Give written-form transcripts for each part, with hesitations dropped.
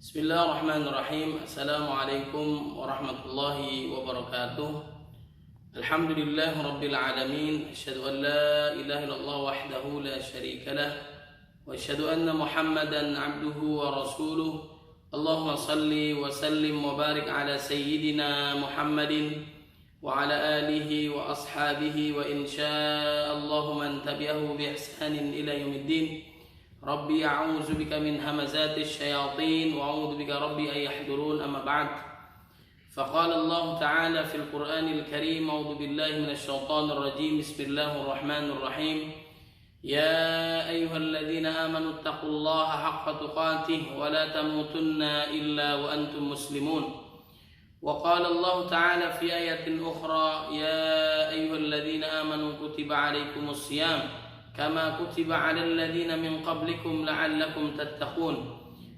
Bismillahirrahmanirrahim. Assalamualaikum warahmatullahi wabarakatuh. Alhamdulillahi rabbil alamin. Asyhadu an la ilaha illallah wahdahu la syarika lah wa asyhadu anna Muhammadan abduhu wa rasuluh. Allahumma salli wa sallim wa barik ala sayyidina Muhammadin wa ala alihi wa ashabihi wa insyaallahu man tabi'ahu bi ihsanin ila yaumiddin. Rabbi a'udzu bika min hamazati syayatin wa a'udzu bika rabbi an yahdurun, amma ba'd. Faqala Allah ta'ala fil Qur'anil Karim, a'udzu billahi minasy syaithanir rajim. Bismillahirrahmanirrahim. Ya ayyuhalladzina amanu taqullaha haqqa tuqatih wa la tamutunna illa wa antum muslimun. Wa qala Allah ta'ala fi ayatin ukhra, ya ayyuhalladzina amanu kutiba 'alaikumus shiyam كما كتب على الذين من قبلكم لعلكم تتقون.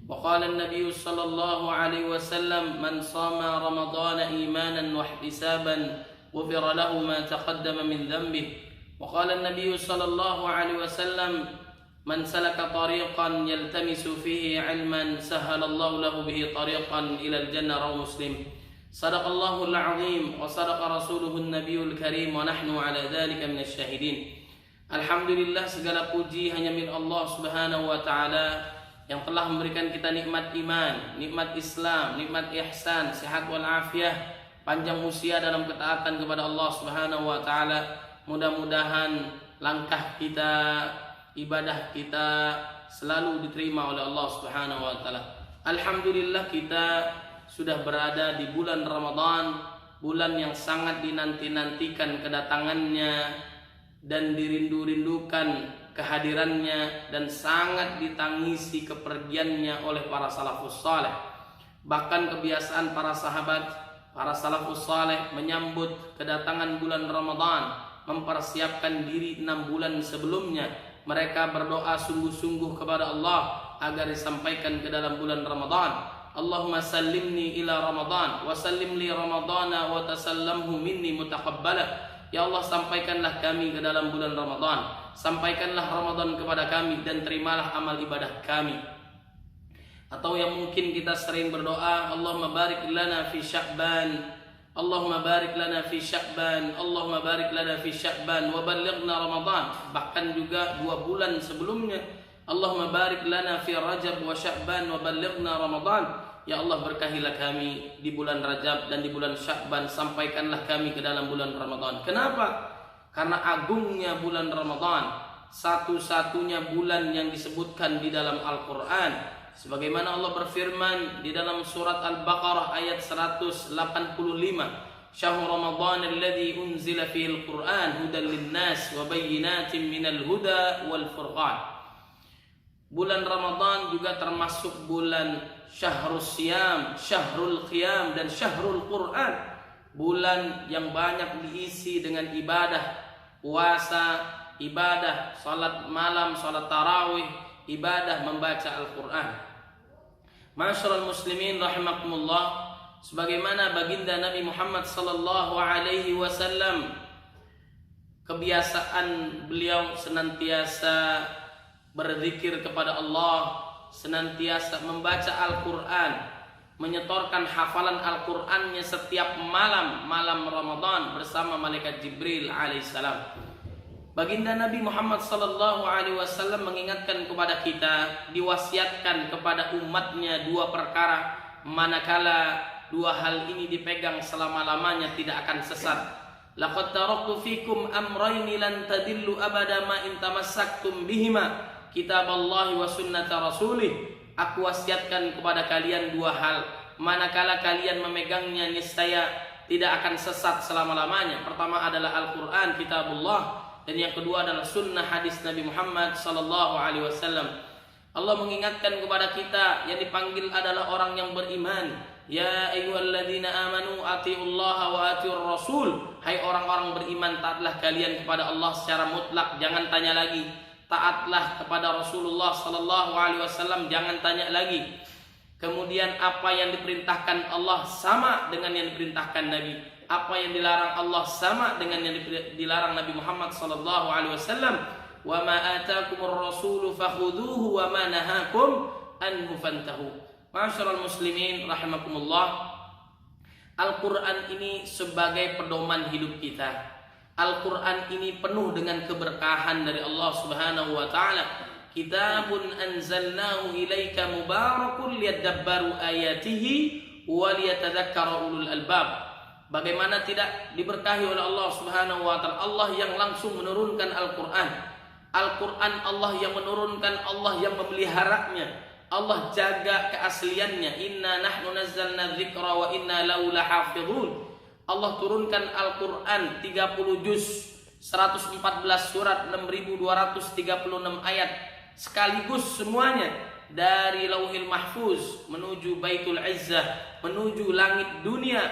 وقال النبي صلى الله عليه وسلم من صام رمضان إيمانا واحتسابا غفر له ما تقدم من ذنبه. وقال النبي صلى الله عليه وسلم من سلك طريقا يلتمس فيه علما سهل الله له به طريقا إلى الجنة. رواه مسلم. صدق الله العظيم وصدق رسوله النبي الكريم ونحن على ذلك من الشاهدين. Alhamdulillah, segala puji hanya milik Allah Subhanahu wa taala yang telah memberikan kita nikmat iman, nikmat Islam, nikmat ihsan, sehat wal afiah, panjang usia dalam ketaatan kepada Allah Subhanahu wa taala. Mudah-mudahan langkah kita, ibadah kita selalu diterima oleh Allah Subhanahu wa taala. Alhamdulillah, kita sudah berada di bulan Ramadan, bulan yang sangat dinanti-nantikan kedatangannya dan dirindu-rindukan kehadirannya, dan sangat ditangisi kepergiannya oleh para salafus saleh. Bahkan kebiasaan para sahabat, para salafus saleh menyambut kedatangan bulan Ramadan, mempersiapkan diri 6 bulan sebelumnya. Mereka berdoa sungguh-sungguh kepada Allah agar disampaikan ke dalam bulan Ramadan. Allahumma sallimni ila Ramadan wa sallim li Ramadana wa tasallamhu minni mutaqabbala. Ya Allah, sampaikanlah kami ke dalam bulan Ramadan, sampaikanlah Ramadan kepada kami dan terimalah amal ibadah kami. Atau yang mungkin kita sering berdoa, Allahumma barik lana fi Sya'ban, Allahumma barik lana fi Sya'ban, Allahumma barik lana fi Sya'ban wa ballighna Ramadan. Bahkan juga 2 bulan sebelumnya, Allahumma barik lana fi Rajab wa Sya'ban wa ballighna Ramadan. Ya Allah, berkahilah kami di bulan Rajab dan di bulan Sya'ban, sampaikanlah kami ke dalam bulan Ramadan. Kenapa? Karena agungnya bulan Ramadan, satu-satunya bulan yang disebutkan di dalam Al-Quran. Sebagaimana Allah berfirman di dalam surat Al-Baqarah ayat 185, Syahrul Ramadan alladzi unzila fihil Qur'an hudan linnas wa bayyinatin minal huda wal furqan. Bulan Ramadan juga termasuk bulan Syahrul Siyam, Syahrul Qiyam, dan Syahrul Quran. Bulan yang banyak diisi dengan ibadah puasa, ibadah salat malam, salat tarawih, ibadah membaca Al-Quran. Ma'asyiral muslimin rahimakumullah, sebagaimana baginda Nabi Muhammad sallallahu alaihi wasallam, kebiasaan beliau senantiasa berzikir kepada Allah, senantiasa membaca Al-Quran, menyetorkan hafalan Al-Qurannya setiap malam Ramadan bersama malaikat Jibril alaihissalam. Baginda Nabi Muhammad sallallahu alaihi wasallam mengingatkan kepada kita, diwasiatkan kepada umatnya 2 perkara, manakala 2 hal ini dipegang selama-lamanya tidak akan sesat. Laqad taraktu fikum amrayni lan tadillu abada ma in tamassaktum bihima, kitaballahi wa sunnata rasulih. Aku wasiatkan kepada kalian 2 hal, manakala kalian memegangnya niscaya tidak akan sesat selama-lamanya. Pertama adalah Al-Quran, kitabullah, dan yang kedua adalah sunnah hadis Nabi Muhammad sallallahu alaihi wasallam. Allah mengingatkan kepada kita yang dipanggil adalah orang yang beriman. Ya ayyuhalladzina amanu atiullaha wa atiur rasul. Hai orang-orang beriman, taatlah kalian kepada Allah secara mutlak, jangan tanya lagi. Taatlah kepada Rasulullah sallallahu alaihi wasallam, jangan tanya lagi. Kemudian apa yang diperintahkan Allah sama dengan yang diperintahkan Nabi. Apa yang dilarang Allah sama dengan yang dilarang Nabi Muhammad sallallahu alaihi wasallam. Wa ma atakumur rasulu fakhudhuhu wa ma nahakum anhu fantahu. Ma'asyiral muslimin rahimakumullah, Al-Quran ini sebagai pedoman hidup kita. Al-Quran ini penuh dengan keberkahan dari Allah Subhanahu wa Ta'ala. Kitabun anzalnahu ilaika mubarakun liyadabbaru ayatihi wa liyatadzakkara ulul albab. Bagaimana tidak diberkahi oleh Allah Subhanahu wa Ta'ala? Allah yang langsung menurunkan Al-Quran. Al-Quran Allah yang menurunkan, Allah yang memeliharanya. Allah jaga keasliannya. Inna nahnu nazzalna dzikra wa inna lahu lahafizun. Allah turunkan Al-Quran 30 juz, 114 surat, 6236 ayat sekaligus semuanya, dari Lauhil Mahfuz menuju Baitul Izzah, menuju langit dunia.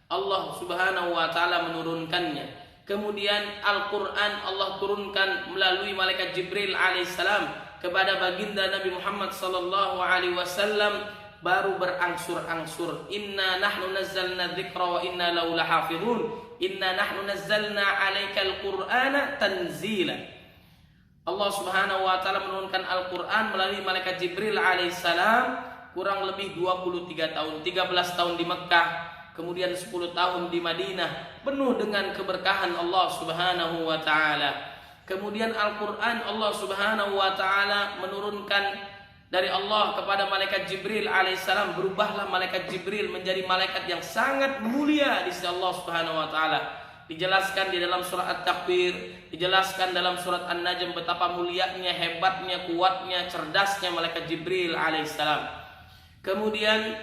Allah Subhanahu wa Ta'ala menurunkannya. Kemudian Al-Quran Allah turunkan melalui malaikat Jibril alaihissalam kepada baginda Nabi Muhammad sallallahu alaihi wasallam, baru berangsur-angsur. Inna nahnu nazzalna dzikra wa inna lahu lahafizun. Inna nahnu nazzalna 'alaikal qur'ana tanzila. Allah Subhanahu wa Ta'ala menurunkan Al-Quran melalui malaikat Jibril alaihissalam kurang lebih 23 tahun, 13 tahun di Mekkah, kemudian 10 tahun di Madinah, penuh dengan keberkahan Allah Subhanahu wa Ta'ala. Kemudian Al-Quran Allah Subhanahu wa Ta'ala menurunkan dari Allah kepada malaikat Jibril alaihissalam. Berubahlah malaikat Jibril menjadi malaikat yang sangat mulia di sisi Allah Subhanahu wa Ta'ala. Dijelaskan di dalam surat At-Takwir, dijelaskan dalam surat An-Najm betapa mulianya, hebatnya, kuatnya, cerdasnya malaikat Jibril alaihissalam. Kemudian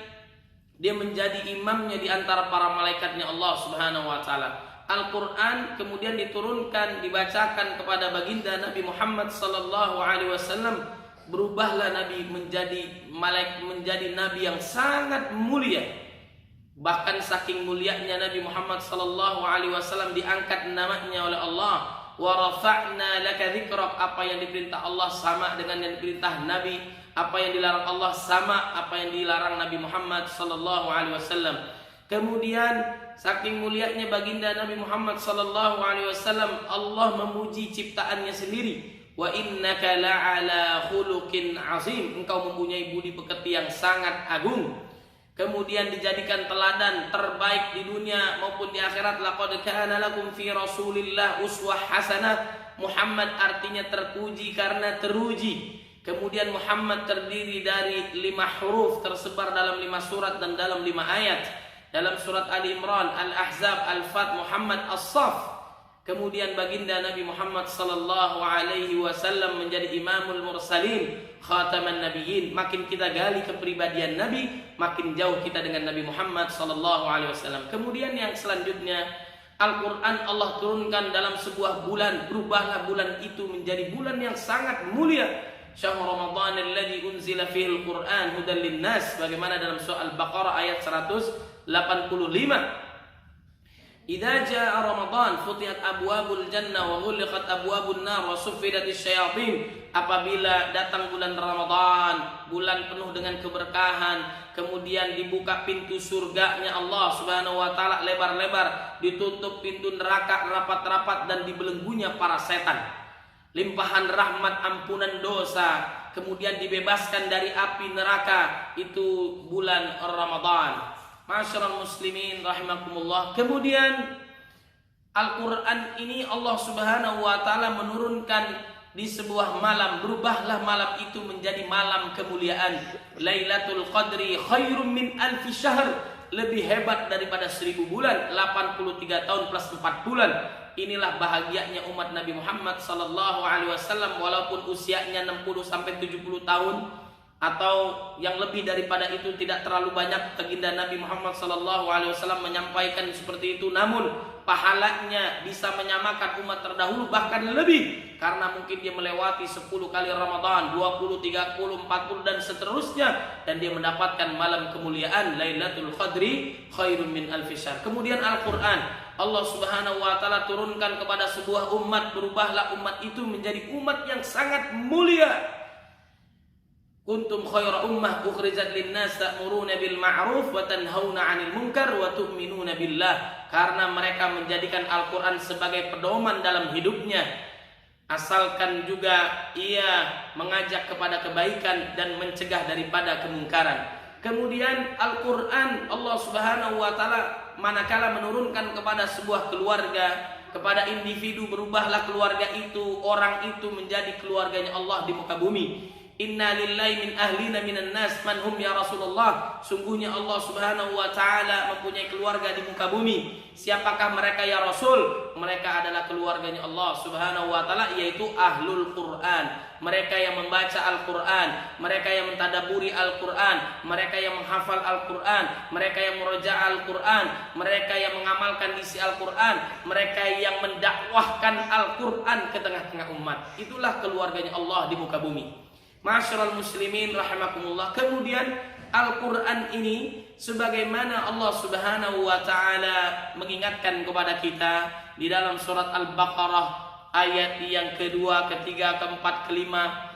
dia menjadi imamnya di antara para malaikatnya Allah Subhanahu wa Ta'ala. Al-Quran kemudian diturunkan, dibacakan kepada baginda Nabi Muhammad sallallahu alaihi wasallam. Berubahlah Nabi menjadi nabi yang sangat mulia. Bahkan saking mulianya Nabi Muhammad sallallahu alaihi wasallam diangkat namanya oleh Allah. Wa rafa'na laka dzikrak, apa yang diperintah Allah sama dengan yang diperintah Nabi, apa yang dilarang Allah sama apa yang dilarang Nabi Muhammad sallallahu alaihi wasallam. Kemudian saking mulianya baginda Nabi Muhammad sallallahu alaihi wasallam, Allah memuji ciptaannya sendiri. Wa innaka la'ala khuluqin azim, engkau mempunyai budi pekerti yang sangat agung. Kemudian dijadikan teladan terbaik di dunia maupun di akhirat. Laqad kana lakum fi Rasulillah uswah hasanah. Muhammad artinya terpuji karena teruji. Kemudian Muhammad terdiri dari 5 huruf tersebar dalam 5 surat dan dalam 5 ayat. Dalam surat Ali Imran, Al-Ahzab, Al-Fat, Muhammad, As-Saff. Kemudian baginda Nabi Muhammad sallallahu alaihi wasallam menjadi imamul mursalin, khataman nabiyyin. Makin kita gali kepribadian Nabi, makin jauh kita dengan Nabi Muhammad sallallahu alaihi wasallam. Kemudian yang selanjutnya, Al-Quran Allah turunkan dalam sebuah bulan. Berubahlah bulan itu menjadi bulan yang sangat mulia. Syahr Ramadan alladzi unzila fihi al-Quran hudan linnas, bagaimana dalam surah Al-Baqarah ayat 185. Idza jaa Ramadan futihat abwabul jannah wa ghuliqat abwabun nar wa suffidatis syayatin. Apabila datang bulan Ramadan, bulan penuh dengan keberkahan, kemudian dibuka pintu surganya Allah Subhanahu wa Ta'ala lebar-lebar, ditutup pintu neraka rapat-rapat dan dibelenggunya para setan. Limpahan rahmat, ampunan dosa, kemudian dibebaskan dari api neraka. Itu bulan Ramadan. Ma'asyiral muslimin rahimakumullah. Kemudian Al-Quran ini Allah Subhanahu wa Ta'ala menurunkan di sebuah malam. Berubahlah malam itu menjadi malam kemuliaan. Lailatul Qadri khairum min alfi syahr, lebih hebat daripada 1000 bulan. 83 tahun plus 4 bulan. Inilah bahagianya umat Nabi Muhammad sallallahu alaihi wasallam, walaupun usianya 60 sampai 70 tahun atau yang lebih daripada itu, tidak terlalu banyak baginda Nabi Muhammad sallallahu alaihi wasallam menyampaikan seperti itu, namun pahalanya bisa menyamakan umat terdahulu bahkan lebih, karena mungkin dia melewati 10 kali Ramadan, 20, 30, 40 dan seterusnya, dan dia mendapatkan malam kemuliaan Lailatul Qadri khairum min alfi syahr. Kemudian Al-Quran Allah Subhanahu wa Ta'ala turunkan kepada sebuah umat. Berubahlah umat itu menjadi umat yang sangat mulia. Kuntum khaira ummah ukhrijat linnas ta'muruna bil ma'ruf wa tanhauna 'anil munkar wa tu'minuna billah. Karena mereka menjadikan Al-Quran sebagai pedoman dalam hidupnya, asalkan juga ia mengajak kepada kebaikan dan mencegah daripada kemungkaran. Kemudian Al-Quran Allah Subhanahu wa Ta'ala manakala menurunkan kepada sebuah keluarga, kepada individu, berubahlah keluarga itu, orang itu menjadi keluarganya Allah di muka bumi. Inna lillahi min ahlina minan nas man hum ya Rasulullah. Sungguhnya Allah Subhanahu wa Ta'ala mempunyai keluarga di muka bumi. Siapakah mereka ya Rasul? Mereka adalah keluarganya Allah Subhanahu wa Ta'ala, yaitu ahlul Quran. Mereka yang membaca Al-Quran, mereka yang mentadaburi Al-Quran, mereka yang menghafal Al-Quran, mereka yang murojaah Al-Quran, mereka yang mengamalkan isi Al-Quran, mereka yang mendakwahkan Al-Quran ke tengah-tengah umat. Itulah keluarganya Allah di muka bumi. Ma'asyiral muslimin rahimakumullah. Kemudian Al-Quran ini sebagaimana Allah Subhanahu wa Ta'ala mengingatkan kepada kita di dalam surat Al-Baqarah ayat yang kedua, ketiga, keempat, kelima,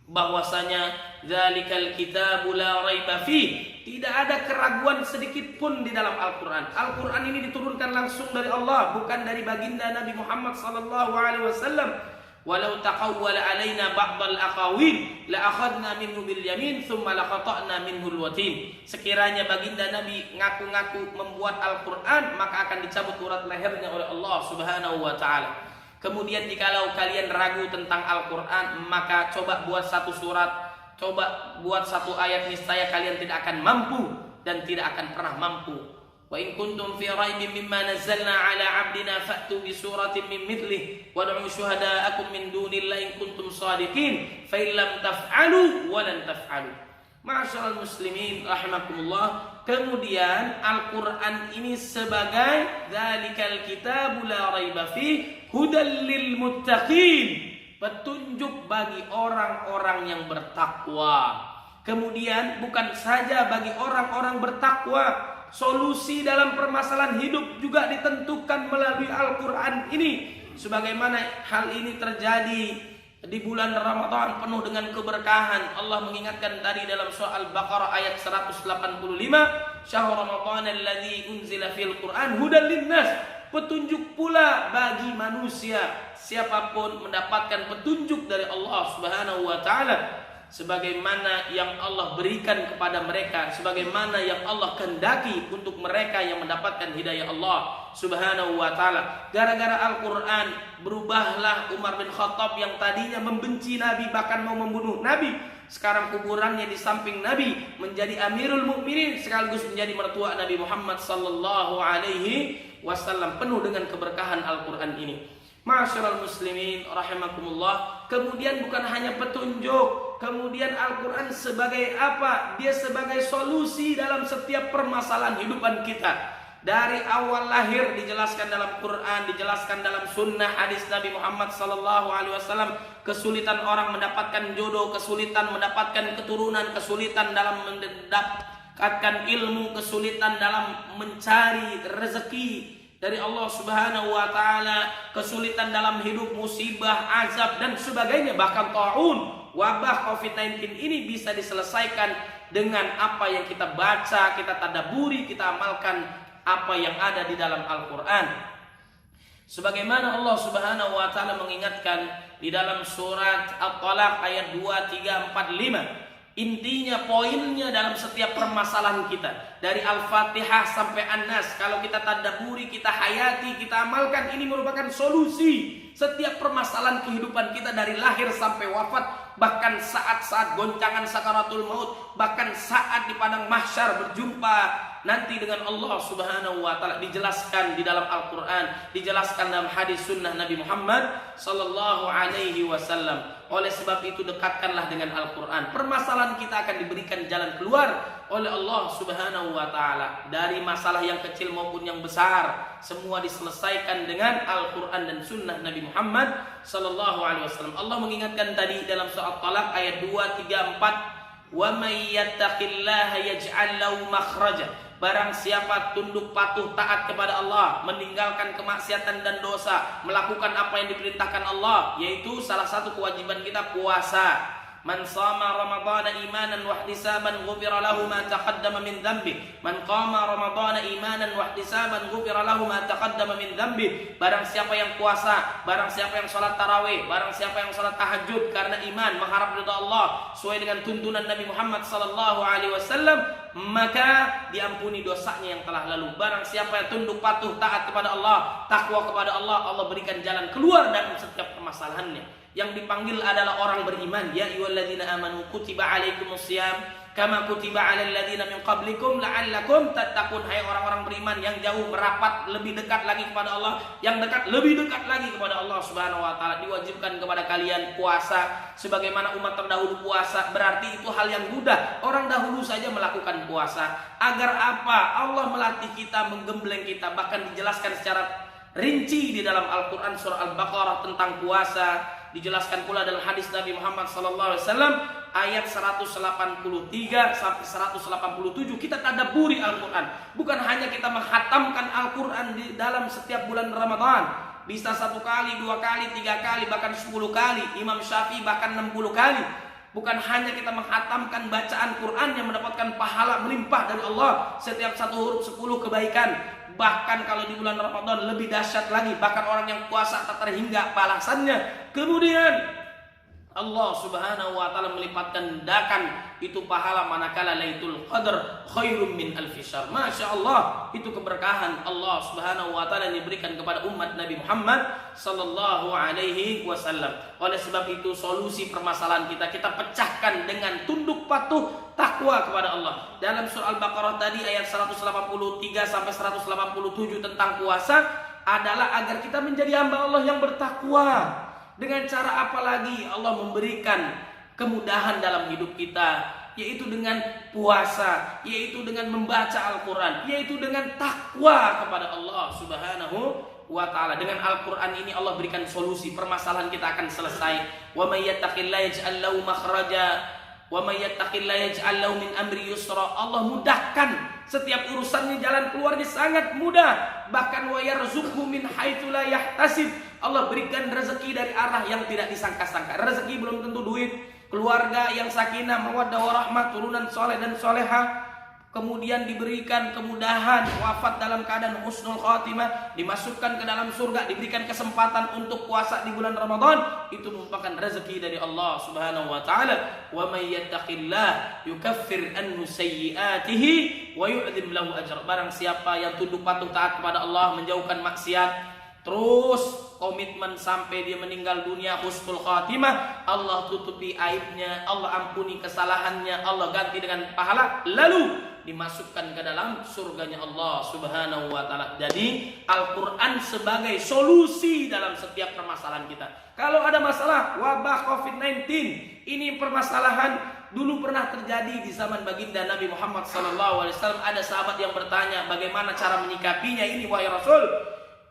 bahwasanya zalikal kitabu la raiba fi, tidak ada keraguan sedikit pun di dalam Al-Quran. Al-Quran ini diturunkan langsung dari Allah, bukan dari baginda Nabi Muhammad sallallahu alaihi wasallam. Walau taqawwala alaina ba'dal aqawil la akhadna minhu bil yamin thumma laqata'na minhu al watin. Sekiranya baginda Nabi ngaku-ngaku membuat Al-Quran, maka akan dicabut urat lehernya oleh Allah Subhanahu wa Ta'ala. Kemudian jikalau kalian ragu tentang Al-Quran, maka coba buat satu surat, coba buat satu ayat, niscaya kalian tidak akan mampu dan tidak akan pernah mampu. Wa in kuntum fi raibin mimma nazzalna ala 'abdina fa'tu bi suratin min mithlihi wad'u syuhada'akum min dunillahi in kuntum shadiqin fa in lam taf'alu wa lan taf'alu. Ma'asyiral muslimin rahimakumullah. Kemudian Al-Quran ini sebagai zalikal kitabu la raiba fi hudal lil muttaqin, petunjuk bagi orang-orang yang bertakwa. Kemudian bukan saja bagi orang-orang bertakwa, solusi dalam permasalahan hidup juga ditentukan melalui Al-Quran ini. Sebagaimana hal ini terjadi di bulan Ramadan penuh dengan keberkahan. Allah mengingatkan tadi dalam surah Al-Baqarah ayat 185, Syahrul Ramadan alladzi unzila fil Qur'an hudal linnas, petunjuk pula bagi manusia. Siapapun mendapatkan petunjuk dari Allah Subhanahu wa Ta'ala sebagaimana yang Allah berikan kepada mereka, sebagaimana yang Allah kehendaki untuk mereka yang mendapatkan hidayah Allah Subhanahu wa Ta'ala. Gara-gara Al-Quran berubahlah Umar bin Khattab yang tadinya membenci Nabi, bahkan mau membunuh Nabi, sekarang kuburannya di samping Nabi, menjadi Amirul Mukminin sekaligus menjadi mertua Nabi Muhammad sallallahu alaihi wasallam. Penuh dengan keberkahan Al-Quran ini. Ma'asyiral muslimin rahimakumullah. Kemudian bukan hanya petunjuk, kemudian Al-Quran sebagai apa? Dia sebagai solusi dalam setiap permasalahan hidupan kita. Dari awal lahir dijelaskan dalam Quran, dijelaskan dalam sunnah hadis Nabi Muhammad sallallahu alaihi wasallam. Kesulitan orang mendapatkan jodoh, kesulitan mendapatkan keturunan, kesulitan dalam mendapatkan ilmu, kesulitan dalam mencari rezeki dari Allah Subhanahu wa Ta'ala, kesulitan dalam hidup, musibah, azab dan sebagainya, bahkan taun, wabah COVID-19 ini bisa diselesaikan dengan apa yang kita baca, kita tadabburi, kita amalkan apa yang ada di dalam Al-Quran. Sebagaimana Allah Subhanahu wa Ta'ala mengingatkan di dalam surat At-Talaq ayat 2, 3, 4, 5. Intinya, poinnya dalam setiap permasalahan kita, dari Al-Fatihah sampai An-Nas, kalau kita tadabburi, kita hayati, kita amalkan, ini merupakan solusi setiap permasalahan kehidupan kita dari lahir sampai wafat, bahkan saat-saat goncangan sakaratul maut, bahkan saat di padang mahsyar berjumpa nanti dengan Allah Subhanahu wa Ta'ala. Dijelaskan di dalam Al-Quran, dijelaskan dalam hadis sunnah Nabi Muhammad sallallahu alaihi wasallam. Oleh sebab itu dekatkanlah dengan Al-Quran. Permasalahan kita akan diberikan jalan keluar oleh Allah Subhanahu wa Ta'ala. Dari masalah yang kecil maupun yang besar, semua diselesaikan dengan Al-Quran dan sunnah Nabi Muhammad sallallahu alaihi wasallam. Allah mengingatkan tadi dalam surah Talaq ayat 2, 3, 4, "Wa may yattaqillaha yaj'al lahu makhraja." Barang siapa tunduk patuh taat kepada Allah, meninggalkan kemaksiatan dan dosa, melakukan apa yang diperintahkan Allah, yaitu salah satu kewajiban kita puasa. Man shama ramadhana imanan wa ihtisaban ghufira lahu ma taqaddama min dhanbi. Man qama ramadhana imanan wa ihtisaban ghufira lahu ma taqaddama min dhanbi. Barang siapa yang puasa, barang siapa yang salat tarawih, barang siapa yang salat tahajud karena iman, mengharap ridha Allah sesuai dengan tuntunan Nabi Muhammad sallallahu alaihi wasallam, maka diampuni dosanya yang telah lalu. Barang siapa yang tunduk patuh taat kepada Allah, takwa kepada Allah, Allah berikan jalan keluar dari setiap permasalahannya. Yang dipanggil adalah orang beriman. Ya ayyuhalladzina amanu kutiba alaikumusiyam kama kutiba alal ladzina min qablikum la'allakum tattaqun. Hai orang-orang beriman yang jauh merapat lebih dekat lagi kepada Allah, yang dekat lebih dekat lagi kepada Allah Subhanahu wa taala, diwajibkan kepada kalian puasa sebagaimana umat terdahulu puasa. Berarti itu hal yang mudah. Orang dahulu saja melakukan puasa. Agar apa? Allah melatih kita, menggembleng kita. Bahkan dijelaskan secara rinci di dalam Al-Qur'an surah Al-Baqarah tentang puasa. Dijelaskan pula dalam hadis Nabi Muhammad sallallahu alaihi wasallam ayat 183 sampai 187. Kita tadabburi Al-Qur'an. Bukan hanya kita menghatamkan Al-Qur'an di dalam setiap bulan Ramadan. Bisa 1 kali, 2 kali, 3 kali, bahkan 10 kali. Imam Syafi'i bahkan 60 kali. Bukan hanya kita menghatamkan bacaan Quran yang mendapatkan pahala melimpah dari Allah, setiap 1 huruf 10 kebaikan. Bahkan kalau di bulan Ramadan lebih dahsyat lagi, bahkan orang yang puasa tak terhingga balasannya. Kemudian Allah Subhanahu wa taala melipatkan gandakan itu pahala manakala Lailatul Qadar khairum min alfi syahr. Masya Allah, itu keberkahan Allah Subhanahu wa taala yang diberikan kepada umat Nabi Muhammad sallallahu alaihi wasallam. Oleh sebab itu solusi permasalahan kita pecahkan dengan tunduk patuh takwa kepada Allah. Dalam surah Al-Baqarah tadi ayat 183 sampai 187 tentang puasa adalah agar kita menjadi hamba Allah yang bertakwa. Dengan cara apa lagi Allah memberikan kemudahan dalam hidup kita, yaitu dengan puasa, yaitu dengan membaca Al-Quran, yaitu dengan takwa kepada Allah Subhanahu wa ta'ala. Dengan Al-Quran ini Allah berikan solusi, permasalahan kita akan selesai. Wa may yattaqillaha yaj'al lahu makhraja wa may yattaqillaha yaj'al lahu min amri yusra. Allah mudahkan setiap urusannya, jalan keluarnya sangat mudah. Bahkan wa yarzuqhu min haitsu la yahtasib. Allah berikan rezeki dari arah yang tidak disangka-sangka. Rezeki belum tentu duit, keluarga yang sakinah, mawaddah warahmah, turunan soleh dan soleha. Kemudian diberikan kemudahan, wafat dalam keadaan husnul khatimah, dimasukkan ke dalam surga, diberikan kesempatan untuk puasa di bulan Ramadan. Itu merupakan rezeki dari Allah Subhanahu wa taala. Wa may yattaqillah yukaffir anhu sayyi'atihi wa yu'dzim lahu ajra. Barang siapa yang tunduk patuh taat kepada Allah, menjauhkan maksiat, terus komitmen sampai dia meninggal dunia husnul khatimah, Allah tutupi aibnya, Allah ampuni kesalahannya, Allah ganti dengan pahala, lalu dimasukkan ke dalam surganya Allah Subhanahu wa taala. Jadi Al-Qur'an sebagai solusi dalam setiap permasalahan kita. Kalau ada masalah wabah COVID-19, ini permasalahan dulu pernah terjadi di zaman baginda Nabi Muhammad SAW. Ada sahabat yang bertanya, bagaimana cara menyikapinya ini wahai Rasul?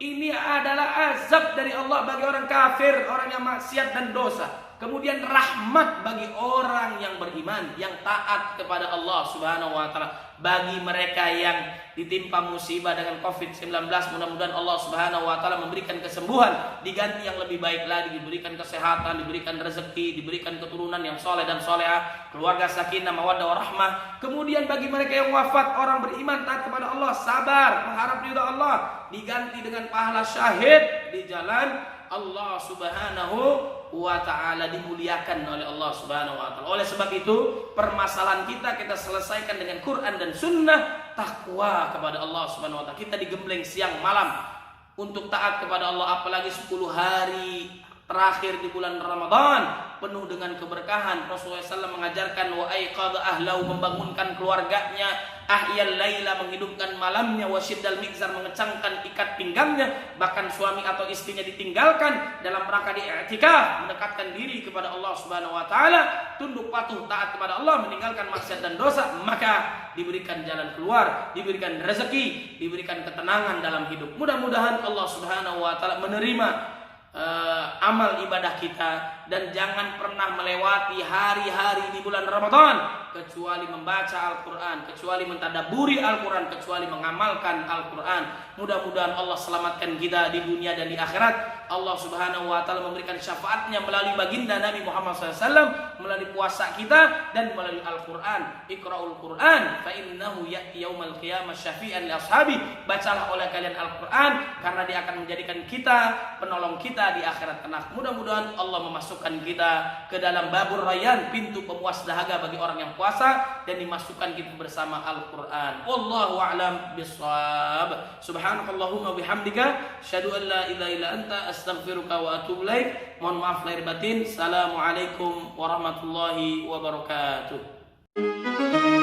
Ini adalah azab dari Allah bagi orang kafir, orang yang maksiat dan dosa. Kemudian rahmat bagi orang yang beriman, yang taat kepada Allah Subhanahu wa taala. Bagi mereka yang ditimpa musibah dengan COVID-19, mudah-mudahan Allah Subhanahu wa taala memberikan kesembuhan, diganti yang lebih baik lagi, diberikan kesehatan, diberikan rezeki, diberikan keturunan yang soleh dan soleha, keluarga sakinah, mawaddah warahmah. Kemudian bagi mereka yang wafat, orang beriman taat kepada Allah, sabar, mengharap ridha Allah, diganti dengan pahala syahid di jalan Allah Subhanahu wa ta'ala, dimuliakan oleh Allah Subhanahu wa ta'ala. Oleh sebab itu permasalahan kita selesaikan dengan Quran dan Sunnah, takwa kepada Allah Subhanahu wa ta'ala. Kita digembleng siang malam untuk taat kepada Allah, apalagi 10 hari terakhir di bulan Ramadan penuh dengan keberkahan. Rasulullah SAW mengajarkan wa aiqadha ahlahu, membangunkan keluarganya, ahyal laila, menghidupkan malamnya, wasyiddal mizar, mengecangkan ikat pinggangnya. Bahkan suami atau istrinya ditinggalkan dalam rangka i'tikaf, mendekatkan diri kepada Allah Subhanahu wa taala, tunduk patuh taat kepada Allah, meninggalkan maksiat dan dosa, maka diberikan jalan keluar, diberikan rezeki, diberikan ketenangan dalam hidup. Mudah-mudahan Allah Subhanahu wa taala menerima amal ibadah kita dan jangan pernah melewati hari-hari di bulan Ramadan kecuali membaca Al-Quran, kecuali mentadabburi Al-Quran, kecuali mengamalkan Al-Quran. Mudah-mudahan Allah selamatkan kita di dunia dan di akhirat. Allah Subhanahu wa Ta'ala memberikan syafaatnya melalui baginda Nabi Muhammad SAW, melalui puasa kita dan melalui Al-Quran. Iqra'ul Quran fa innahu ya'ti yaumal qiyamah syafi'an li ashabi. Bacalah oleh kalian Al-Quran karena dia akan menjadikan kita penolong kita di akhirat kelak. Mudah-mudahan Allah memasukkan kita ke dalam babur rayyan, pintu pemuas dahaga bagi orang yang puasa, dan dimasukkan kita bersama Al-Quran. Wallahu a'lam bishawab. Subhanakallahumma bihamdika asyhadu an la ilaha illa anta astaghfiruka wa atubu ilaik. Mohon maaf lahir batin. Assalamualaikum warahmatullahi wabarakatuh.